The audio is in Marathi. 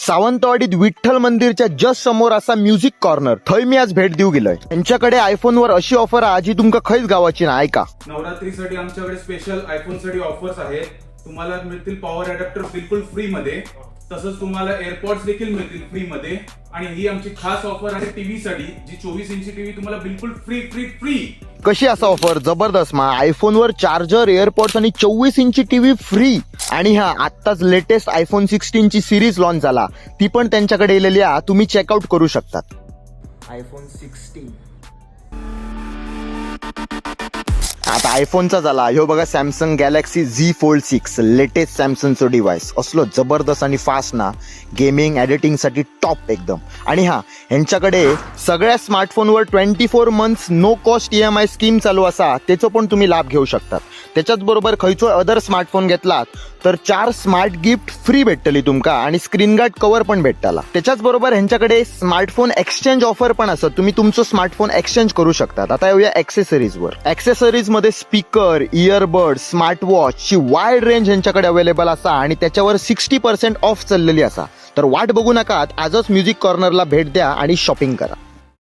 सावंतवाडीत विठ्ठल मंदिरच्या जस्ट समोर असा म्युझिक कॉर्नर, थंय मी आज भेट देऊ गेलोय. यांच्याकडे आयफोनवर अशी ऑफर आहे जी तुमका खैच गावाची ना. ऐका, नवरात्रीसाठी आमच्याकडे स्पेशल आयफोन साठी ऑफर्स आहेत. तुम्हाला मिळतील पॉवर अडॅप्टर बिलकुल फ्री मध्ये, तसंच तुम्हाला एअरपॉड्स देखील मिळतील फ्री मध्ये. आणि ही आमची खास ऑफर आहे टीव्ही साठी, जी 24 इंची टीव्ही तुम्हाला बिलकुल फ्री फ्री फ्री. कशी असा ऑफर जबरदस्त मा. आयफोनवर चार्जर, एअरपॉड्स आणि 24 इंची टीव्ही फ्री. आणि हा आत्ताच लेटेस्ट आयफोन 16 ची सिरीज लॉन्च झाला, ती पण त्यांच्याकडे येलेली आहे. तुम्ही चेकआउट करू शकतात. आयफोन 16 आता आयफोनचा झाला ह्यो बघा, Samsung Galaxy Z Fold 6, latest सॅमसंगचं डिव्हाइस. असलो जबरदस्त आणि फास्ट ना, गेमिंग एडिटिंग साठी टॉप एकदम. आणि हा यांच्याकडे सगळ्या स्मार्टफोनवर 24 months no cost EMI scheme चालू असा, त्याचा पण तुम्ही लाभ घेऊ शकतात. त्याच्याच बरोबर खयचो अदर स्मार्टफोन घेतलात तर 4 स्मार्ट गिफ्ट फ्री भेटतली तुमका आणि स्क्रीन गार्ड कव्हर पण भेटताला. त्याच्याच बरोबर ह्यांच्याकडे स्मार्टफोन एक्सचेंज ऑफर पण असत, तुम्ही तुमचं स्मार्टफोन एक्सचेंज करू शकतात. आता येऊया ऍक्सेसरीजवर. ऍक्सेसरीज मध्ये स्पीकर, इयरबड, स्मार्ट वॉच ची वाईड रेंज ह्यांच्याकडे अवेलेबल असा आणि त्याच्यावर 60% ऑफ चाललेली असा. तर वाट बघू नका, आजच म्युझिक कॉर्नरला भेट द्या आणि शॉपिंग करा.